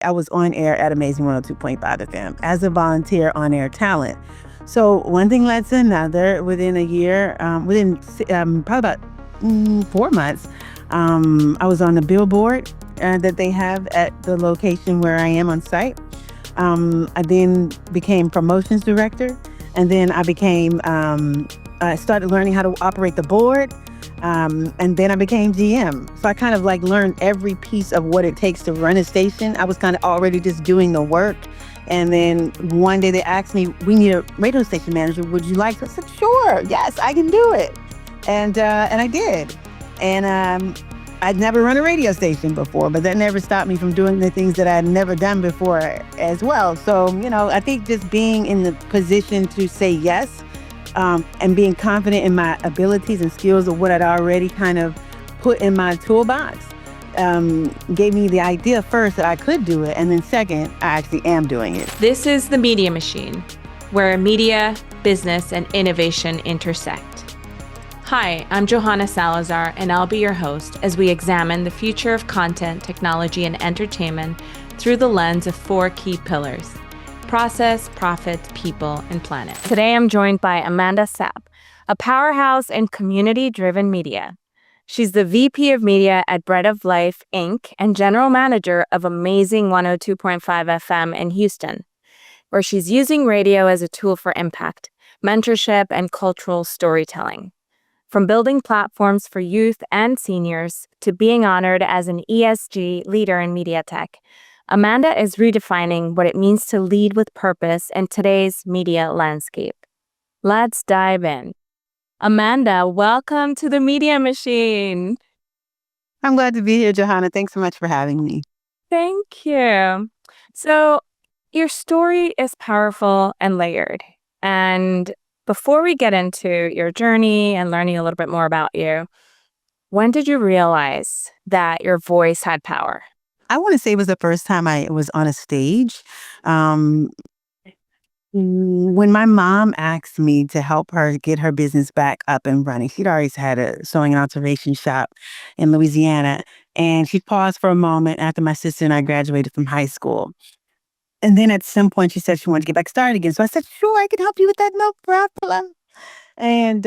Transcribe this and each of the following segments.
I was on air at Amazing 102.5 FM as a volunteer on-air talent. So one thing led to another. Within a year, probably about 4 months, I was on the billboard that they have at the location where I am on site. I then became promotions director, and then I started learning how to operate the board. And then I became GM. So I kind of learned every piece of what it takes to run a station. I was kind of already just doing the work. And then one day they asked me, we need a radio station manager. Would you like to? I said, sure. Yes, I can do it. And I did. And I'd never run a radio station before, but that never stopped me from doing the things that I'd never done before as well. So, I think just being in the position to say yes, and being confident in my abilities and skills of what I'd already kind of put in my toolbox, gave me the idea first that I could do it. And then second, I actually am doing it. This is The Media Machine, where media, business, and innovation intersect. Hi, I'm Johanna Salazar, and I'll be your host as we examine the future of content, technology, and entertainment through the lens of 4 key pillars: process, profit, people, and planet. Today, I'm joined by Amanda Sapp, a powerhouse in community-driven media. She's the VP of Media at Bread of Life, Inc., and General Manager of Amazing 102.5 FM in Houston, where she's using radio as a tool for impact, mentorship, and cultural storytelling. From building platforms for youth and seniors to being honored as an ESG leader in media tech, Amanda is redefining what it means to lead with purpose in today's media landscape. Let's dive in. Amanda, welcome to The Media Machine. I'm glad to be here, Johanna. Thanks so much for having me. Thank you. So, your story is powerful and layered. And before we get into your journey and learning a little bit more about you, when did you realize that your voice had power? I want to say it was the first time I was on a stage. When my mom asked me to help her get her business back up and running, she'd always had a sewing and observation shop in Louisiana. And she paused for a moment after my sister and I graduated from high school. And then at some point, she said she wanted to get back started again. So I said, sure, I can help you with that, no problem. And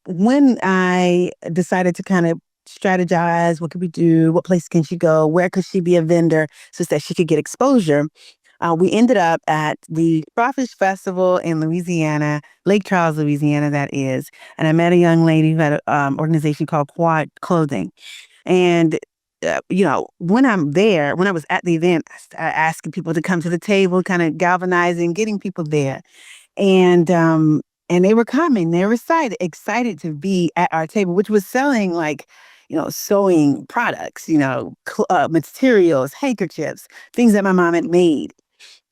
when I decided to kind of strategize, what could we do? What place can she go? Where could she be a vendor so that she could get exposure? We ended up at the Crawfish Festival in Louisiana, Lake Charles, Louisiana, that is. And I met a young lady who had an organization called Quad Clothing. And when I was at the event, I started asking people to come to the table, kind of galvanizing, getting people there. And they were coming. They were excited to be at our table, which was selling sewing products, materials, handkerchiefs, things that my mom had made.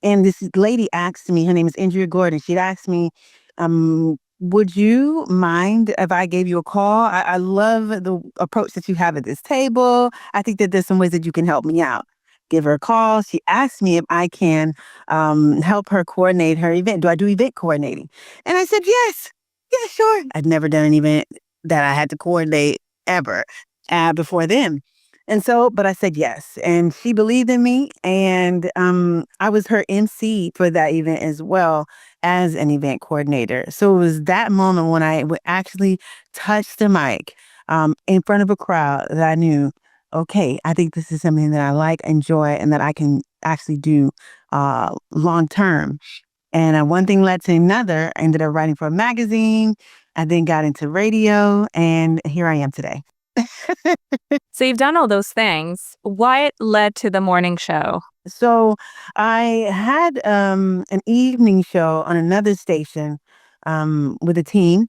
And this lady asked me, her name is Andrea Gordon. She'd asked me, would you mind if I gave you a call? I love the approach that you have at this table. I think that there's some ways that you can help me out. Give her a call. She asked me if I can help her coordinate her event. Do I do event coordinating? And I said, yes. Yeah, sure. I'd never done an event that I had to coordinate ever before then. And so, but I said yes. And she believed in me. And I was her MC for that event as well as an event coordinator. So it was that moment when I would actually touch the mic in front of a crowd that I knew, okay, I think this is something that I like, enjoy, and that I can actually do long term. And one thing led to another. I ended up writing for a magazine. I then got into radio, and here I am today. So you've done all those things. What led to the morning show? So I had an evening show on another station with a team.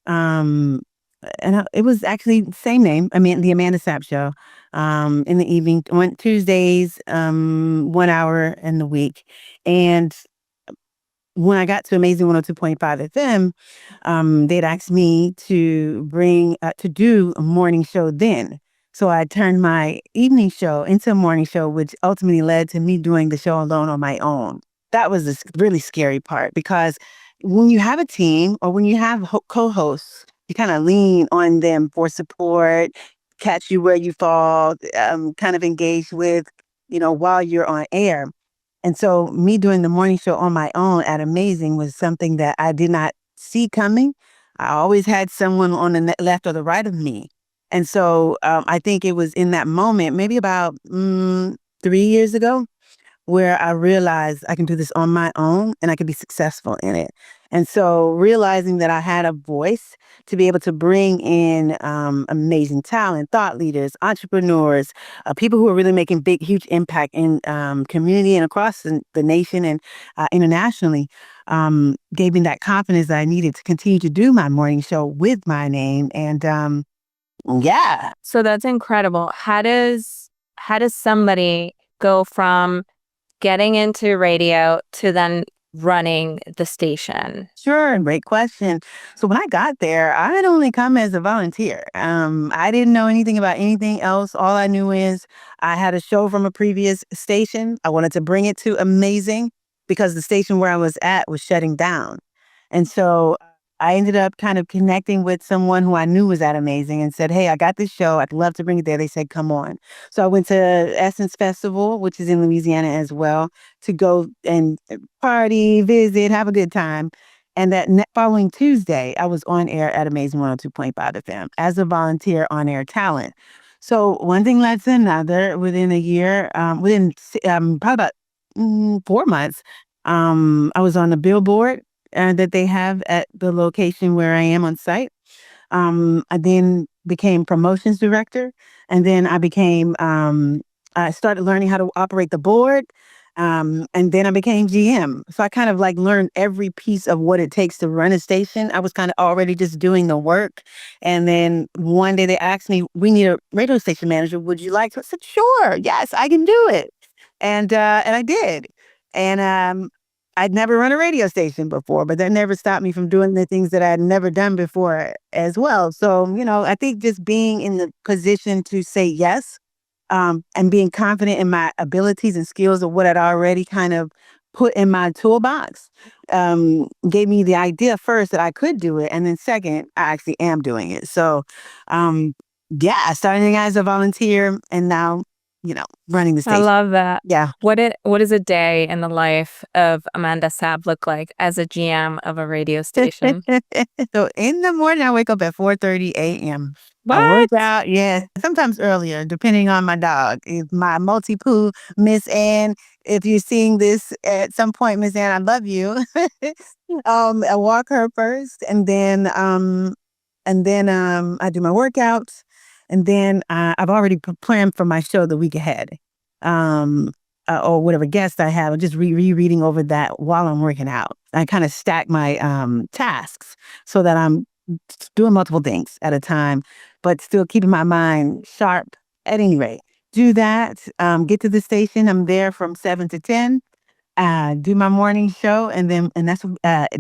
It was actually the same name. I mean, the Amanda Sapp Show in the evening, on Tuesdays, 1 hour in the week. And when I got to Amazing 102.5 FM, they'd asked me to do a morning show then. So I turned my evening show into a morning show, which ultimately led to me doing the show alone on my own. That was the really scary part, because when you have a team or when you have co-hosts, you kind of lean on them for support, catch you where you fall, kind of engage with while you're on air. And so me doing the morning show on my own at Amazing was something that I did not see coming. I always had someone on the left or the right of me. And so I think it was in that moment, maybe about 3 years ago, where I realized I can do this on my own and I can be successful in it. And so realizing that I had a voice to be able to bring in amazing talent, thought leaders, entrepreneurs, people who are really making big, huge impact in community and across the nation and internationally, gave me that confidence that I needed to continue to do my morning show with my name. And yeah. So that's incredible. How does somebody go from getting into radio to then running the station? Sure, great question. So when I got there, I had only come as a volunteer. I didn't know anything about anything else. All I knew is I had a show from a previous station. I wanted to bring it to Amazing because the station where I was at was shutting down. And so I ended up kind of connecting with someone who I knew was at Amazing and said, "Hey, I got this show. I'd love to bring it there." They said, "Come on." So I went to Essence Festival, which is in Louisiana as well, to go and party, visit, have a good time. And that following Tuesday, I was on air at Amazing 102.5 FM as a volunteer on air talent. So one thing led to another. Within a year, probably about 4 months, I was on the billboard that they have at the location where I am on site. I then became promotions director, and then I started learning how to operate the board. And then I became GM. So I kind of like learned every piece of what it takes to run a station. I was kind of already just doing the work. And then one day they asked me, "We need a radio station manager. Would you like to?" I said, "Sure. Yes, I can do it." And I did. And I'd never run a radio station before, but that never stopped me from doing the things that I had never done before as well. So, I think just being in the position to say yes, and being confident in my abilities and skills of what I'd already kind of put in my toolbox, gave me the idea first that I could do it. And then second, I actually am doing it. So, yeah, I started as a volunteer and now, running the I station. love that. Yeah. What does a day in the life of Amanda Sapp look like as a GM of a radio station? So in the morning, I wake up at 4:30 a.m. I work What? out, yeah, sometimes earlier, depending on my dog. If my multi-poo, Miss Ann, if you're seeing this at some point, Miss Ann, I love you. I walk her first, and then I do my workouts, and then I've already planned for my show the week ahead. Um, or whatever guest I have, I'm just rereading over that while I'm working out. I kind of stack my tasks so that I'm doing multiple things at a time, but still keeping my mind sharp at any rate. Do that, get to the station. I'm there from 7 to 10, do my morning show, and that's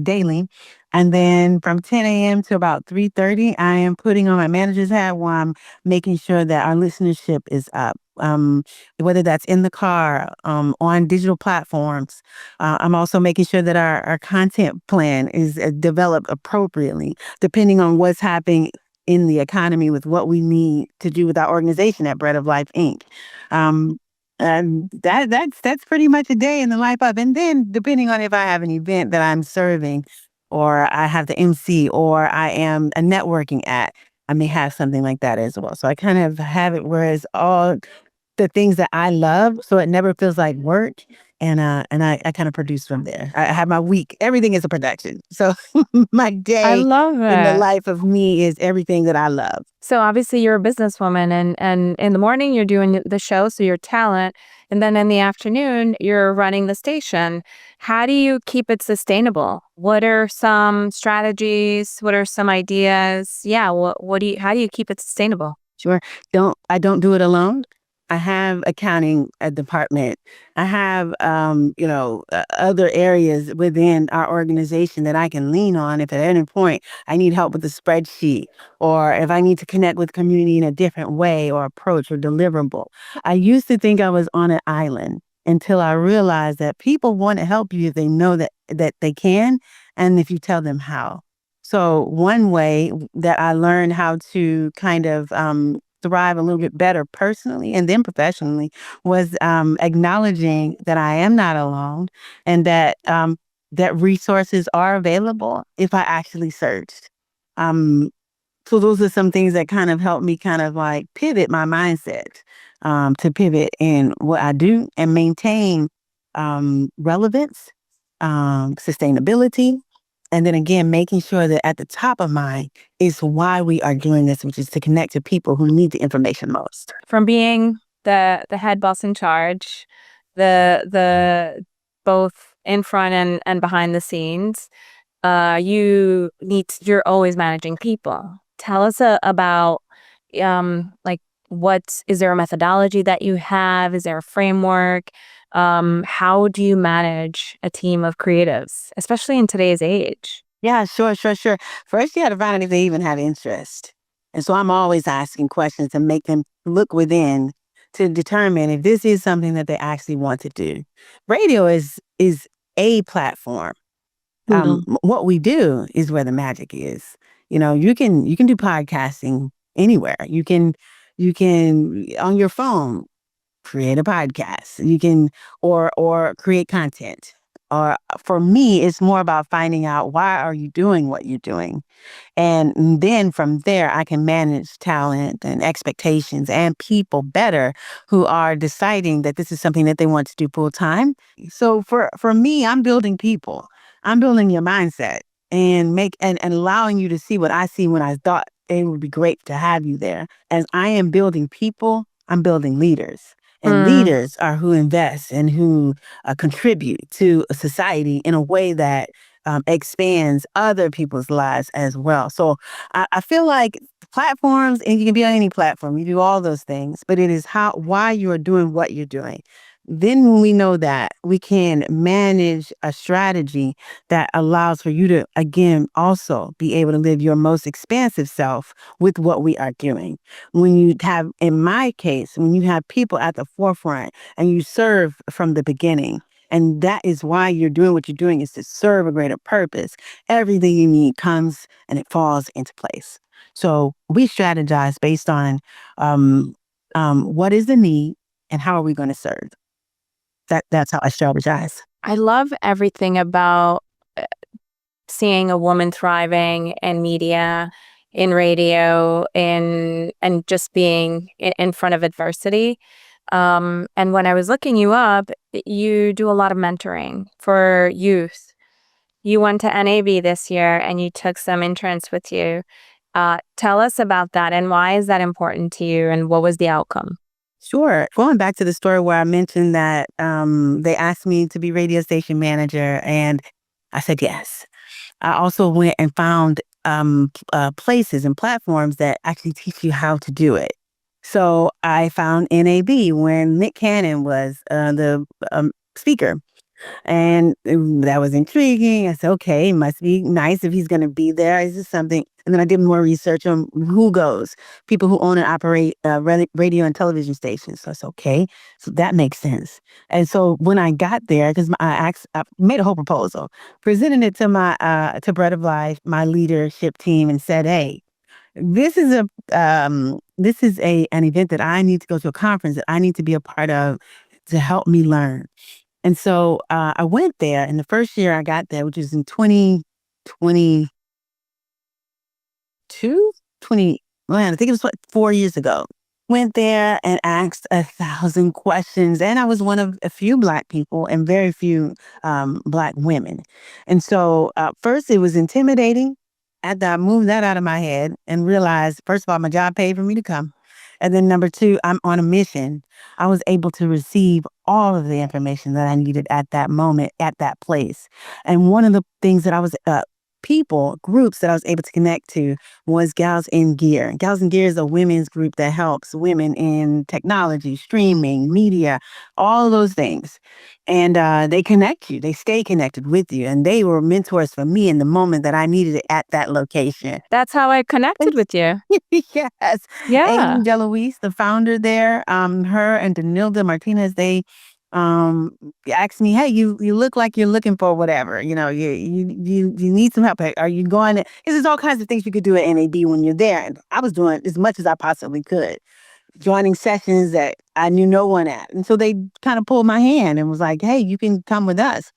daily. And then from 10 a.m. to about 3:30, I am putting on my manager's hat while I'm making sure that our listenership is up. Whether that's in the car, on digital platforms. I'm also making sure that our content plan is developed appropriately, depending on what's happening in the economy with what we need to do with our organization at Bread of Life Inc. Um, and that's pretty much a day in the life of. And then depending on if I have an event that I'm serving, or I have the MC, or I am a networking at, I may have something like that as well. So I kind of have it where it's all the things that I love, so it never feels like work. And I kind of produce from there. I have my week. Everything is a production. So my I day love in the it. life of me is everything that I love. So obviously you're a businesswoman, and in the morning you're doing the show, so you're talent, and then in the afternoon you're running the station. How do you keep it sustainable? What are some strategies? What are some ideas? Yeah, how do you keep it sustainable? Sure. I don't do it alone. I have accounting department. I have other areas within our organization that I can lean on if at any point I need help with the spreadsheet, or if I need to connect with community in a different way or approach or deliverable. I used to think I was on an island until I realized that people want to help you if they know that they can, and if you tell them how. So one way that I learned how to kind of thrive a little bit better personally and then professionally was acknowledging that I am not alone and that resources are available if I actually searched. Um, so those are some things that kind of help me kind of like pivot my mindset, to pivot in what I do and maintain relevance, sustainability, and then again, making sure that at the top of mind is why we are doing this, which is to connect to people who need the information most. From being the head boss in charge, the both in front and behind the scenes, you're always managing people. Tell us about like what is there a methodology that you have? Is there a framework? How do you manage a team of creatives, especially in today's age? Yeah, sure, sure, sure. First, you had to find out if they even have interest. And so I'm always asking questions to make them look within to determine if this is something that they actually want to do. Radio is a platform. What we do is where the magic is. You can do podcasting anywhere. You can on your phone create a podcast. You can or create content. Or for me, it's more about finding out why are you doing what you're doing. And then from there, I can manage talent and expectations and people better who are deciding that this is something that they want to do full time. So for me, I'm building people. I'm building your mindset and allowing you to see what I see when I thought it would be great to have you there. As I am building people, I'm building leaders. And leaders are who invest and who contribute to a society in a way that expands other people's lives as well. So I feel like platforms, and you can be on any platform, you do all those things, but it is why you are doing what you're doing. Then when we know that, we can manage a strategy that allows for you to, again, also be able to live your most expansive self with what we are doing. When you have, in my case, when you have people at the forefront and you serve from the beginning, and that is why you're doing what you're doing is to serve a greater purpose. Everything you need comes and it falls into place. So we strategize based on what is the need and how are we going to serve. That's how I strategize. I love everything about seeing a woman thriving in media, in radio, and just being in front of adversity. And when I was looking you up, you do a lot of mentoring for youth. You went to NAB this year and you took some interns with you. Tell us about that and why is that important to you and what was the outcome? Sure. Going back to the story where I mentioned that they asked me to be radio station manager, and I said yes. I also went and found places and platforms that actually teach you how to do it. So I found NAB when Nick Cannon was the speaker. And that was intriguing. I said, okay, it must be nice if he's going to be there. Is this something? And then I did more research on who goes, people who own and operate radio and television stations. So I said, okay, so that makes sense. And so when I got there, because I made a whole proposal, presented it to to Bread of Life, my leadership team, and said, hey, this is an event that I need to go to, a conference that I need to be a part of to help me learn. And so I went there, and the first year I got there, which was in 2022, I think it was 4 years ago. Went there and asked 1,000 questions, and I was one of a few Black people and very few Black women. And so first it was intimidating. After I moved that out of my head and realized, first of all, my job paid for me to come. And then number two, I'm on a mission. I was able to receive all of the information that I needed at that moment, at that place. And one of the things that I was, groups that I was able to connect to was Gals in Gear. Gals in Gear is a women's group that helps women in technology, streaming, media, all of those things. And they connect you, they stay connected with you. And they were mentors for me in the moment that I needed it at that location. That's how I connected with you. Yes. Yeah. Amy DeLuise, the founder there, her and Danilda Martinez, they asked me, "Hey, you look like you're looking for whatever. You need some help. Are you going?" There's all kinds of things you could do at NAB when you're there. And I was doing as much as I possibly could, joining sessions that I knew no one at. And so they kind of pulled my hand and was like, "Hey, you can come with us."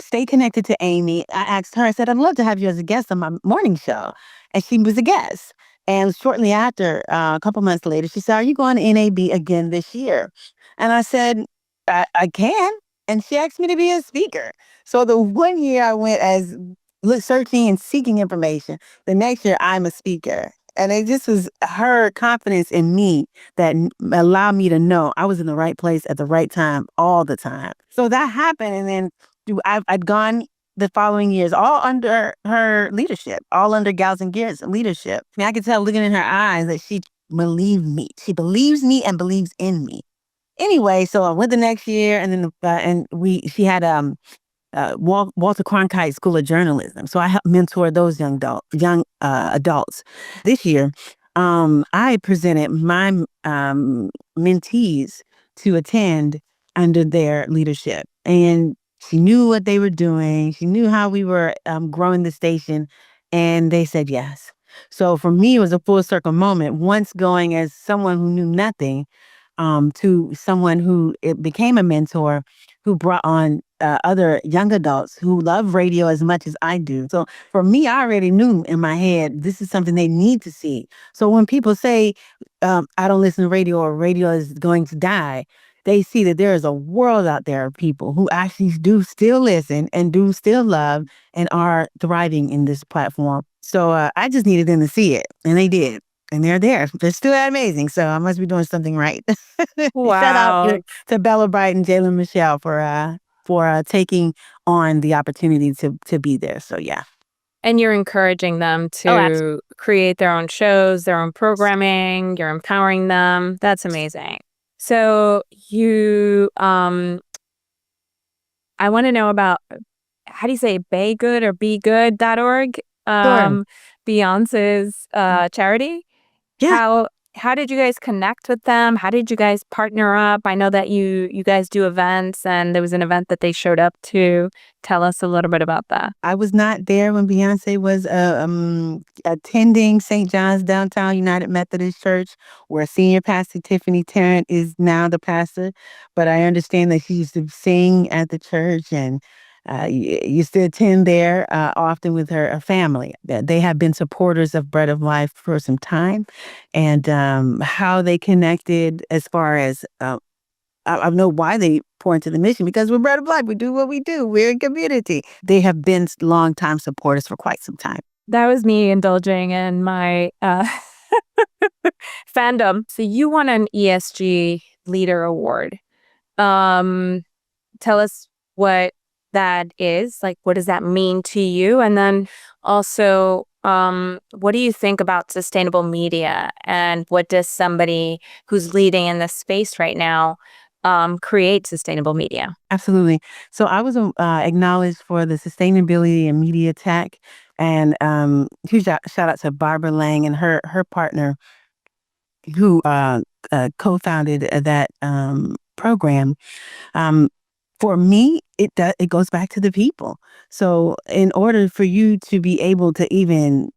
Stay connected to Amy. I asked her, I said, "I'd love to have you as a guest on my morning show." And she was a guest. And shortly after, a couple months later, she said, "Are you going to NAB again this year?" And I said, I can. And she asked me to be a speaker. So the one year I went as searching and seeking information. The next year I'm a speaker. And it just was her confidence in me that allowed me to know I was in the right place at the right time all the time. So that happened. And then I'd gone the following years, all under her leadership, all under Gals and Gears leadership. I mean, I could tell looking in her eyes that she believed me. She believes me and believes in me. Anyway, so I went the next year, and then she had Walter Cronkite School of Journalism. So I helped mentor those young adults. This year, I presented my mentees to attend under their leadership, and she knew what they were doing. She knew how we were growing the station, and they said yes. So for me, it was a full circle moment. Once going as someone who knew nothing, to someone who it became a mentor, who brought on other young adults who love radio as much as I do. So for me, I already knew in my head, this is something they need to see. So when people say, I don't listen to radio or radio is going to die, they see that there is a world out there of people who actually do still listen and do still love and are thriving in this platform. So I just needed them to see it, and they did. And they're there. They're still amazing. So I must be doing something right. Shout out Wow. to Bella Bright and Jalen Michelle for taking on the opportunity to be there. So yeah. And you're encouraging them Oh, absolutely. to create their own shows, their own programming, you're empowering them. That's amazing. So I want to know about, how do you say, Baygood or begood.org? Sure. Beyonce's charity. Yeah. How did you guys connect with them? How did you guys partner up? I know that you guys do events, and there was an event that they showed up to. Tell us a little bit about that. I was not there when Beyonce was attending St. John's Downtown United Methodist Church, where Senior Pastor Tiffany Tarrant is now the pastor. But I understand that she used to sing at the church and used to attend there often with her family. They have been supporters of Bread of Life for some time, and how they connected as far as I know why they pour into the mission, because we're Bread of Life. We do what we do. We're a community. They have been longtime supporters for quite some time. That was me indulging in my fandom. So you won an ESG Leader Award. Tell us what that is. Like, what does that mean to you? And then also, what do you think about sustainable media? And what does somebody who's leading in this space right now create sustainable media? Absolutely. So I was acknowledged for the sustainability and media tech, and huge shout out to Barbara Lang and her partner, who co-founded that program. Um, for me, it goes back to the people. So in order for you to be able to even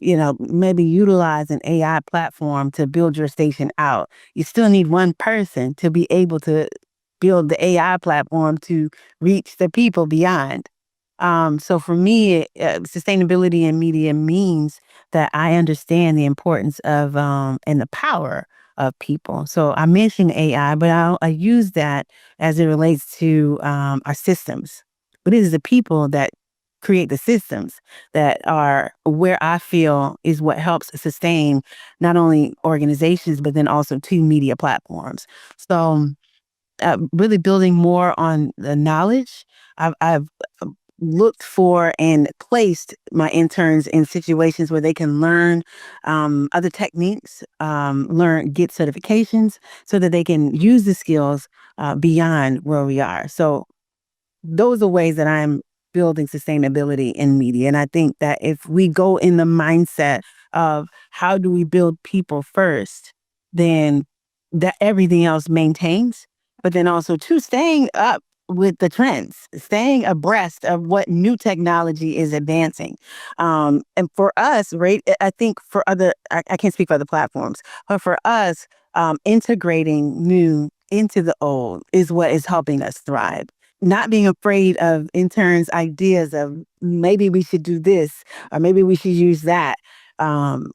maybe utilize an AI platform to build your station out, you still need one person to be able to build the AI platform to reach the people beyond. So for me, sustainability in media means that I understand the importance of and the power of people. So I mentioned AI, but I use that as it relates to our systems. But it is the people that create the systems that are where I feel is what helps sustain not only organizations, but then also two media platforms. So really building more on the knowledge. I've looked for and placed my interns in situations where they can learn other techniques, get certifications so that they can use the skills beyond where we are. So those are ways that I'm building sustainability in media. And I think that if we go in the mindset of how do we build people first, then that everything else maintains. but then also too staying up with the trends, staying abreast of what new technology is advancing. And for us, right, I think for I can't speak for other platforms, but for us, integrating new into the old is what is helping us thrive. Not being afraid of interns' ideas of maybe we should do this or maybe we should use that. Um,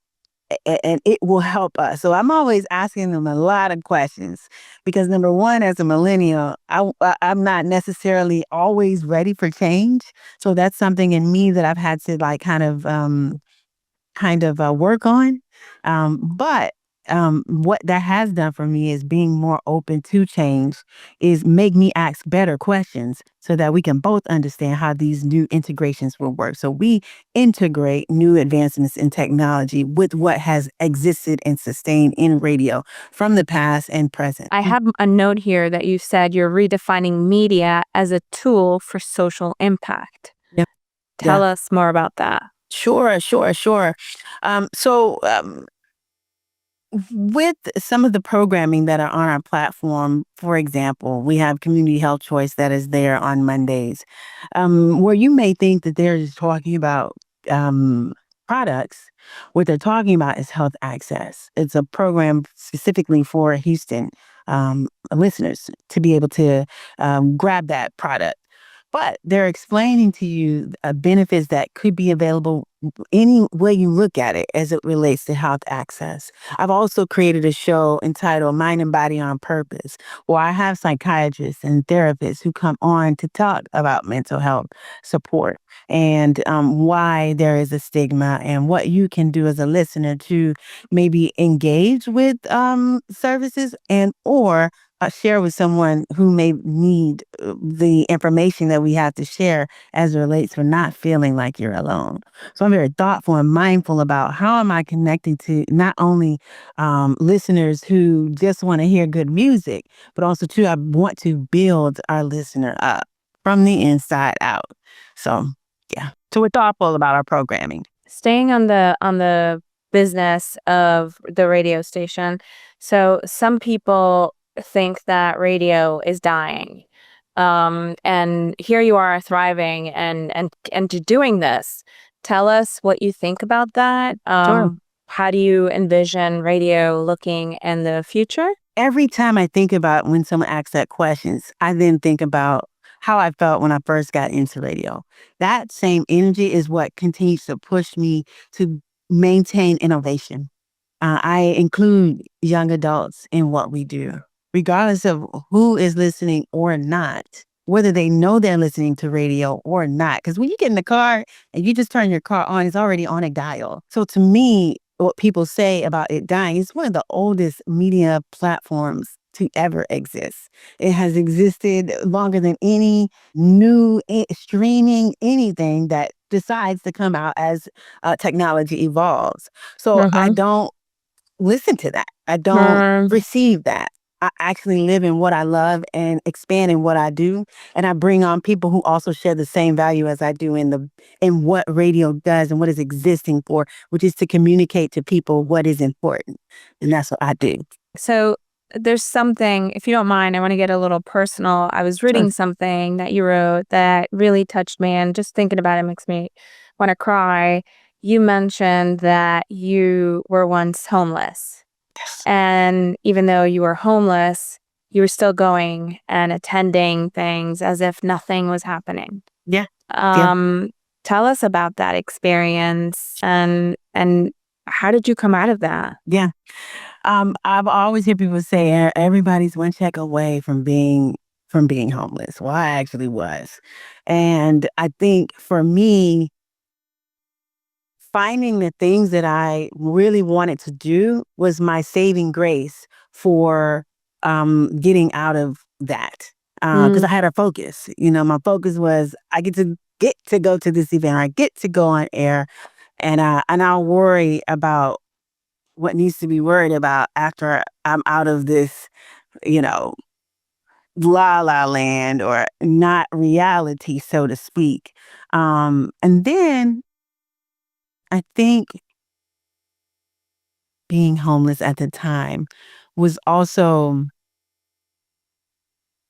and it will help us. So I'm always asking them a lot of questions because number one, as a millennial, I'm not necessarily always ready for change. So that's something in me that I've had to like work on. But what that has done for me is being more open to change is make me ask better questions so that we can both understand how these new integrations will work. So we integrate new advancements in technology with what has existed and sustained in radio from the past and present. I have a note here that you said you're redefining media as a tool for social impact. Yeah. Tell us more about that. Sure. With some of the programming that are on our platform, for example, we have Community Health Choice that is there on Mondays, where you may think that they're just talking about um, products. What they're talking about is health access. It's a program specifically for Houston listeners to be able to grab that product. But they're explaining to you benefits that could be available any way you look at it as it relates to health access. I've also created a show entitled Mind and Body on Purpose, where I have psychiatrists and therapists who come on to talk about mental health support and why there is a stigma and what you can do as a listener to maybe engage with services and or share with someone who may need the information that we have to share as it relates to not feeling like you're alone. So I'm very thoughtful and mindful about how am I connecting to not only listeners who just want to hear good music, but also too I want to build our listener up from the inside out. So yeah, so we're thoughtful about our programming. Staying on the business of the radio station. So some people think that radio is dying. And here you are thriving and doing this. Tell us what you think about that. Sure. How do you envision radio looking in the future? Every time I think about when someone asks that questions, I then think about how I felt when I first got into radio. That same energy is what continues to push me to maintain innovation. I include young adults in what we do, regardless of who is listening or not, whether they know they're listening to radio or not. Because when you get in the car and you just turn your car on, it's already on a dial. So to me, what people say about it dying is one of the oldest media platforms to ever exist. It has existed longer than any new streaming anything that decides to come out as technology evolves. So I don't listen to that. I don't receive that. I actually live in what I love and expand in what I do. And I bring on people who also share the same value as I do in what radio does and what is existing for, which is to communicate to people what is important. And that's what I do. So there's something, if you don't mind, I want to get a little personal. I was reading something that you wrote that really touched me, and just thinking about it makes me want to cry. You mentioned that you were once homeless. And even though you were homeless, you were still going and attending things as if nothing was happening. Yeah. Tell us about that experience and how did you come out of that? Yeah. I've always heard people say everybody's one check away from being homeless. Well, I actually was. And I think for me, finding the things that I really wanted to do was my saving grace for getting out of that. Because I had a focus. My focus was I get to go to this event. I get to go on air, and I'll worry about what needs to be worried about after I'm out of this, you know, la la land or not reality, so to speak. And then I think being homeless at the time was also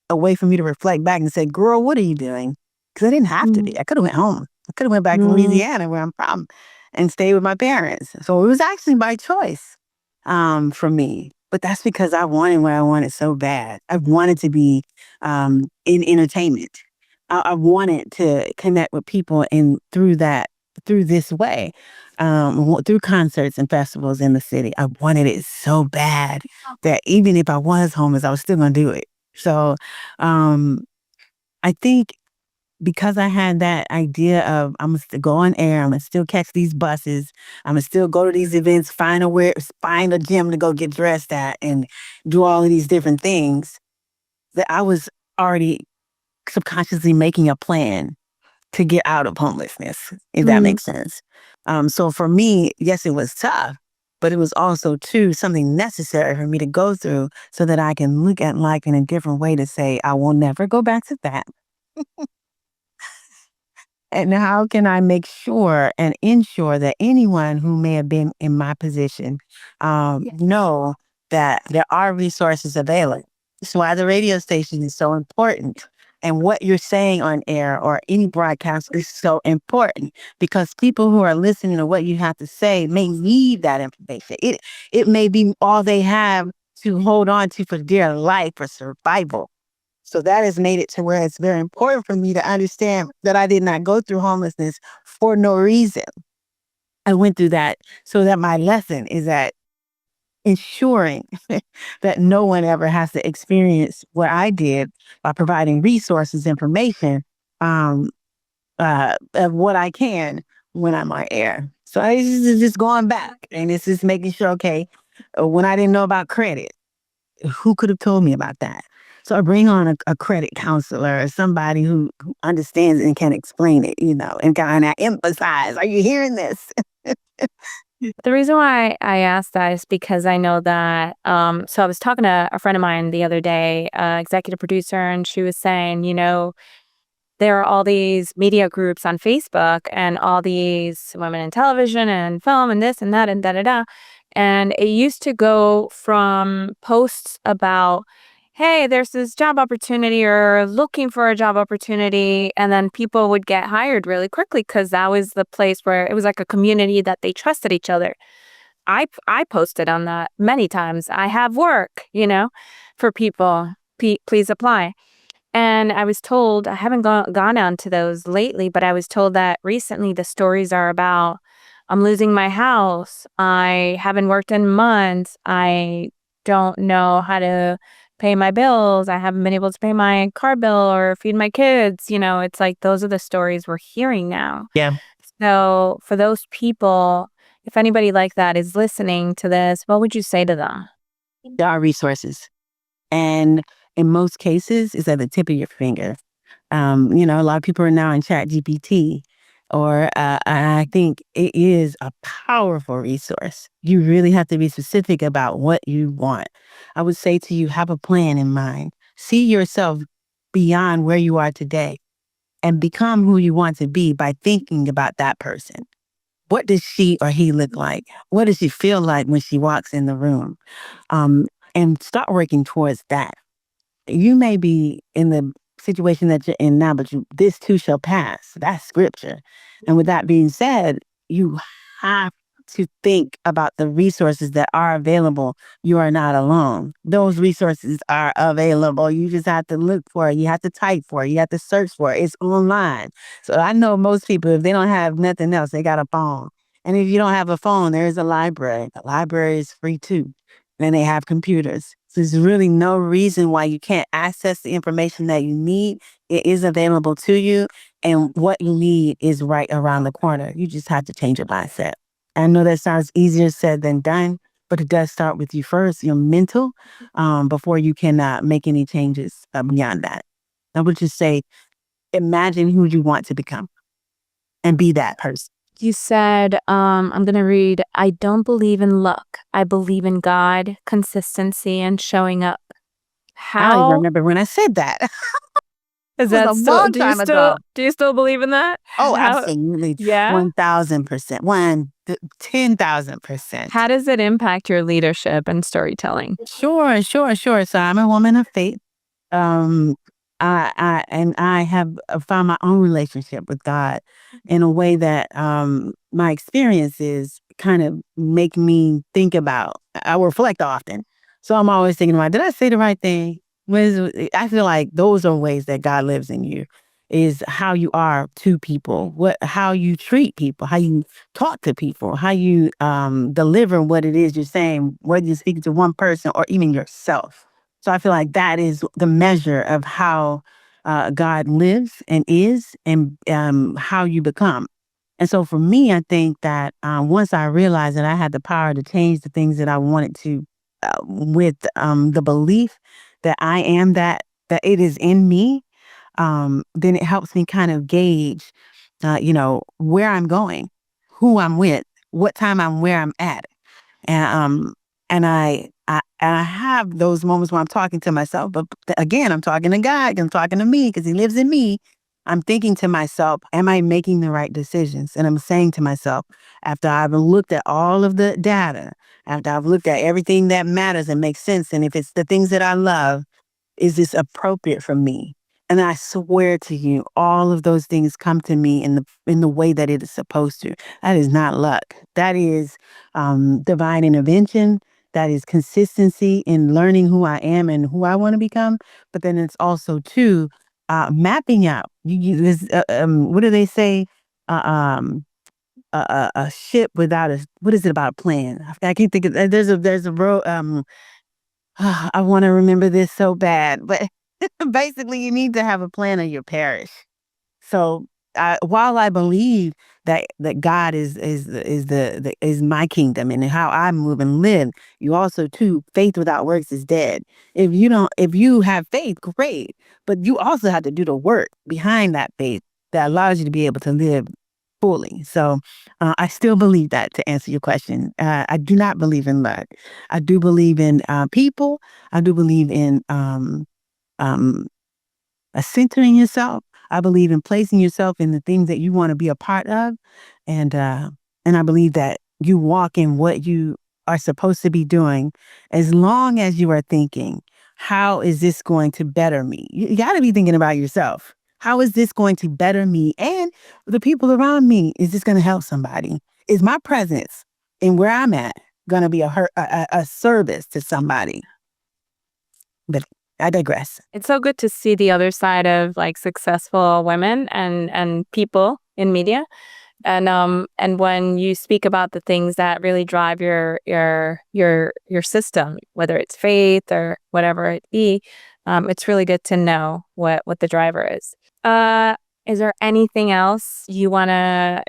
a way for me to reflect back and say, girl, what are you doing? Because I didn't have to be. I could have went home. I could have went back to Louisiana where I'm from and stayed with my parents. So it was actually by choice for me. But that's because I wanted what I wanted so bad. I wanted to be in entertainment. I wanted to connect with people and through this way, through concerts and festivals in the city. I wanted it so bad that even if I was homeless, I was still going to do it. So I think because I had that idea of I'm going to go on air, I'm going to still catch these buses, I'm going to still go to these events, find a gym to go get dressed at and do all of these different things, that I was already subconsciously making a plan to get out of homelessness, if that makes sense. So for me, yes, it was tough, but it was also too something necessary for me to go through so that I can look at life in a different way to say, I will never go back to that. And how can I make sure and ensure that anyone who may have been in my position know that there are resources available? That's why the radio station is so important. And what you're saying on air or any broadcast is so important because people who are listening to what you have to say may need that information. It may be all they have to hold on to for dear life or survival. So that has made it to where it's very important for me to understand that I did not go through homelessness for no reason. I went through that so that my lesson is that ensuring that no one ever has to experience what I did by providing resources, information, of what I can when I'm on air. So this is just going back and it's just making sure, okay, when I didn't know about credit, who could have told me about that? So I bring on a credit counselor or somebody who understands and can explain it, and kind of emphasize, are you hearing this? The reason why I asked that is because I know that, so I was talking to a friend of mine the other day, executive producer, and she was saying, there are all these media groups on Facebook and all these women in television and film and this and that and da-da-da. And it used to go from posts about, hey, there's this job opportunity or looking for a job opportunity. And then people would get hired really quickly because that was the place where it was like a community that they trusted each other. I posted on that many times. I have work, for people. Please apply. And I was told, I haven't gone on to those lately, but I was told that recently the stories are about, I'm losing my house. I haven't worked in months. I don't know how to pay my bills. I haven't been able to pay my car bill or feed my kids. It's like those are the stories we're hearing now. Yeah. So for those people, if anybody like that is listening to this, what would you say to them? There are resources. And in most cases, it's at the tip of your finger. A lot of people are now in ChatGPT, or I think it is a powerful resource. You really have to be specific about what you want. I would say to you, have a plan in mind. See yourself beyond where you are today and become who you want to be by thinking about that person. What does she or he look like? What does she feel like when she walks in the room? And start working towards that. You may be in the situation that you're in now, but this too shall pass. That's scripture. And with that being said, you have to think about the resources that are available. You are not alone. Those resources are available. You just have to look for it. You have to type for it. You have to search for it. It's online. So I know most people, if they don't have nothing else, they got a phone. And if you don't have a phone, there is a library. The library is free too. And they have computers. So there's really no reason why you can't access the information that you need. It is available to you. And what you need is right around the corner. You just have to change your mindset. I know that sounds easier said than done, but it does start with you first, your mental, before you can make any changes beyond that. I would just say, imagine who you want to become and be that person. You said, I'm going to read, I don't believe in luck. I believe in God, consistency, and showing up. I don't even How remember when I said that. is It was that a so? long time ago. Do you still believe in that? Oh, How, absolutely. yeah. 1000%. 10,000%. How does it impact your leadership and storytelling? Sure. So I'm a woman of faith. um, I have found my own relationship with God in a way that my experiences kind of make me think about. I reflect often, so I'm always thinking about, did I say the right thing? I feel like those are ways that God lives in you, is how you are to people, how you treat people, how you talk to people, how you deliver what it is you're saying, whether you're speaking to one person or even yourself. So I feel like that is the measure of how God lives and is, and how you become. And so for me, I think that once I realized that I had the power to change the things that I wanted to, with the belief that I am that it is in me, then it helps me kind of gauge, where I'm going, who I'm with, what time I'm where I'm at. And I have those moments where I'm talking to myself, but again, I'm talking to God, I'm talking to me because He lives in me. I'm thinking to myself, am I making the right decisions? And I'm saying to myself, after I've looked at all of the data, after I've looked at everything that matters and makes sense, and if it's the things that I love, is this appropriate for me? And I swear to you, all of those things come to me in the way that it is supposed to. That is not luck. That is divine intervention. That is consistency in learning who I am and who I want to become. But then it's also too mapping out. What do they say? Uh, um, a ship without a, what is it about a plan? I can't think of. There's a road. I want to remember this so bad, but basically, you need to have a plan of your parish. So, while I believe that God is my kingdom and how I move and live, you also too, faith without works is dead. If you have faith, great, but you also have to do the work behind that faith that allows you to be able to live fully. So, I still believe that, to answer your question. I do not believe in luck. I do believe in people. I do believe in um, centering yourself. I believe in placing yourself in the things that you want to be a part of, and uh, and I believe that you walk in what you are supposed to be doing, as long as you are thinking, how is this going to better me? You got to be thinking about yourself. How is this going to better me and the people around me? Is this going to help somebody? Is my presence in where I'm at going to be a service to somebody? But I digress. It's so good to see the other side of like successful women and people in media. And when you speak about the things that really drive your system, whether it's faith or whatever it be, it's really good to know what the driver is. Is there anything else you wanna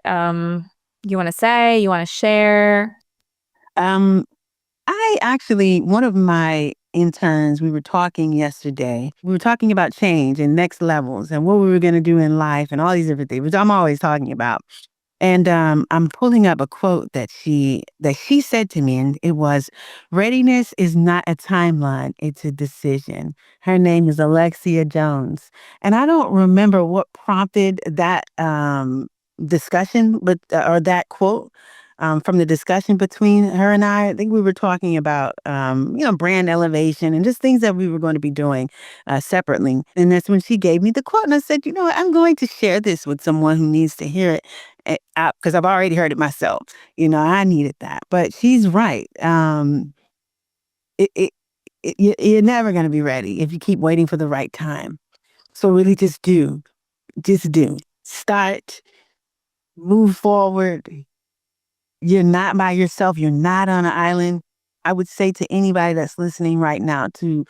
say, you wanna share? Um, I actually, one of my interns, we were talking yesterday. We were talking about change and next levels and what we were going to do in life and all these different things, which I'm always talking about. And I'm pulling up a quote that she said to me, and it was, "Readiness is not a timeline; it's a decision." Her name is Alexia Jones, and I don't remember what prompted that discussion, but or that quote. From the discussion between her and I think we were talking about, brand elevation and just things that we were going to be doing separately. And that's when she gave me the quote. And I said, you know what, I'm going to share this with someone who needs to hear it, because I've already heard it myself. I needed that. But she's right. It, it, you're never going to be ready if you keep waiting for the right time. So really just do. Start, move forward. You're not by yourself. You're not on an island. I would say to anybody that's listening right now to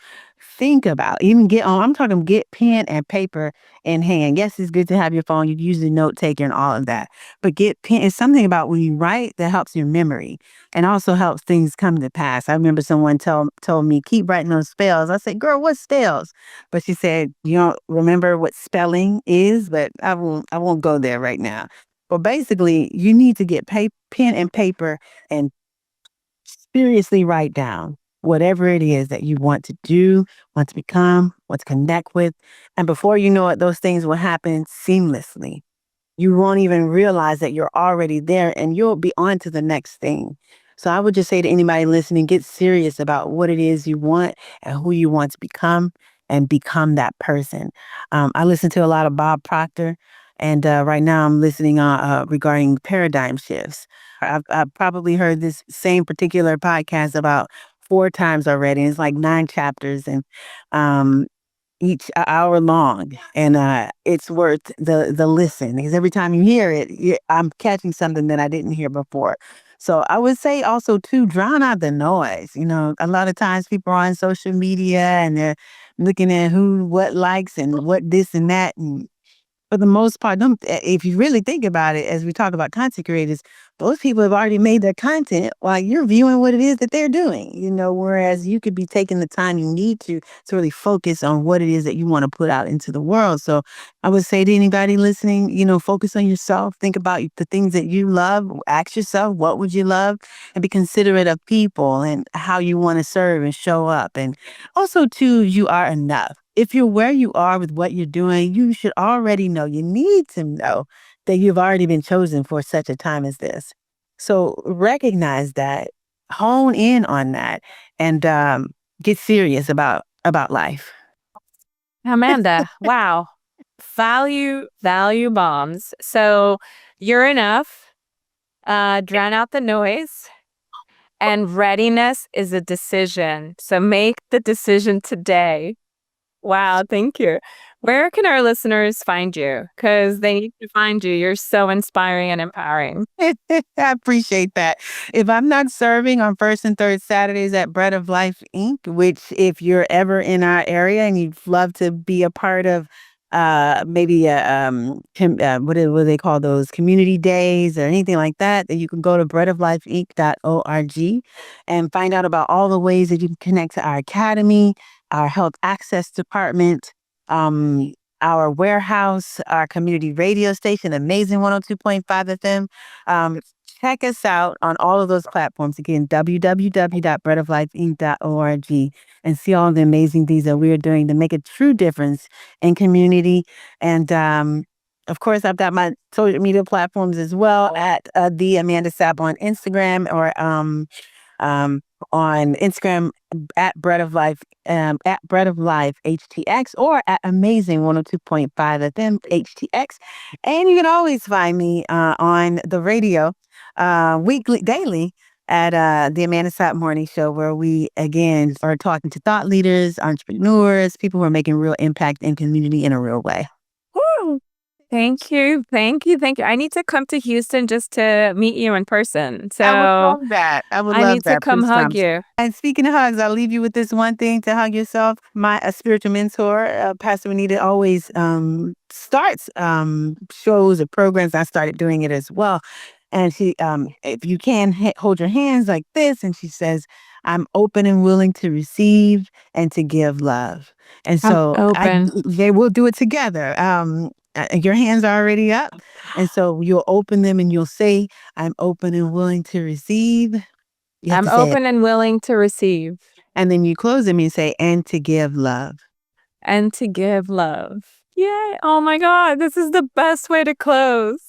think about, even I'm talking get pen and paper in hand. Yes, it's good to have your phone. You use the note taker and all of that. But get pen. It's something about when you write that helps your memory and also helps things come to pass. I remember someone told me, keep writing those spells. I said, girl, what spells? But she said, you don't remember what spelling is, but I won't go there right now. But basically, you need to get pen and paper and seriously write down whatever it is that you want to do, want to become, want to connect with. And before you know it, those things will happen seamlessly. You won't even realize that you're already there and you'll be on to the next thing. So I would just say to anybody listening, get serious about what it is you want and who you want to become. and become that person. I listen to a lot of Bob Proctor, and right now I'm listening regarding paradigm shifts. I've probably heard this same particular podcast about 4 times already. It's like 9 chapters, and um, each hour long, and it's worth the listen, because every time you hear it, I'm catching something that I didn't hear before. So I would say also too, drown out the noise. A lot of times people are on social media and they're looking at who, what likes and what this and that, and for the most part, if you really think about it, as we talk about content creators, those people have already made their content while you're viewing what it is that they're doing, whereas you could be taking the time you need to really focus on what it is that you want to put out into the world. So I would say to anybody listening, focus on yourself, think about the things that you love, ask yourself, what would you love, and be considerate of people and how you want to serve and show up. And also, too, you are enough. If you're where you are with what you're doing, you should already know, you need to know that you've already been chosen for such a time as this. So recognize that, hone in on that, and get serious about life. Amanda, wow. Value bombs. So you're enough. Drown out the noise. And readiness is a decision. So make the decision today. Wow, thank you. Where can our listeners find you? Because they need to find you. You're so inspiring and empowering. I appreciate that. If I'm not serving on first and third Saturdays at Bread of Life Inc., which if you're ever in our area and you'd love to be a part of maybe what do they call those, community days or anything like that, then you can go to breadoflifeinc.org and find out about all the ways that you can connect to our academy, our health access department, our warehouse, our community radio station, Amazing 102.5 FM. Check us out on all of those platforms. Again, www.breadoflifeinc.org, and see all the amazing things that we're doing to make a true difference in community. And of course, I've got my social media platforms as well, at the Amanda Sapp on Instagram, or on Instagram at Bread of Life HTX, or at Amazing 102.5 FM HTX. And you can always find me on the radio daily at the Amanda Sapp Morning Show, where we again are talking to thought leaders, entrepreneurs, people who are making real impact in community in a real way. Woo! Thank you. I need to come to Houston just to meet you in person. So I would love that. I need to come hug you. And speaking of hugs, I'll leave you with this one thing to hug yourself. My spiritual mentor, Pastor Anita, always starts shows or programs. I started doing it as well. And she, if you can, hold your hands like this. And she says, I'm open and willing to receive and to give love. And so they will do it together. Your hands are already up. And so you'll open them and you'll say, I'm open and willing to receive. I'm open and willing to receive. And then you close them and you say, and to give love. And to give love. Yay. Oh my God. This is the best way to close.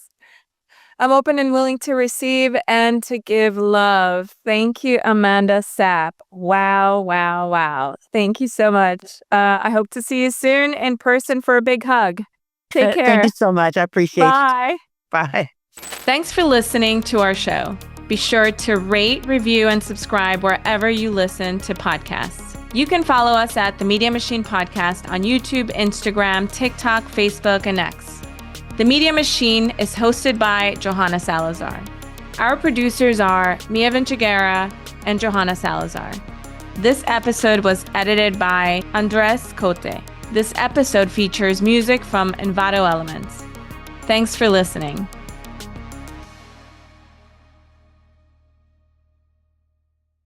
I'm open and willing to receive and to give love. Thank you, Amanda Sapp. Wow. Thank you so much. I hope to see you soon in person for a big hug. Take care. Thank you so much. I appreciate Bye. Bye. Thanks for listening to our show. Be sure to rate, review, and subscribe wherever you listen to podcasts. You can follow us at The Media Machine Podcast on YouTube, Instagram, TikTok, Facebook, and X. The Media Machine is hosted by Johanna Salazar. Our producers are Mia Vinciguerra and Johanna Salazar. This episode was edited by Andres Cote. This episode features music from Envato Elements. Thanks for listening.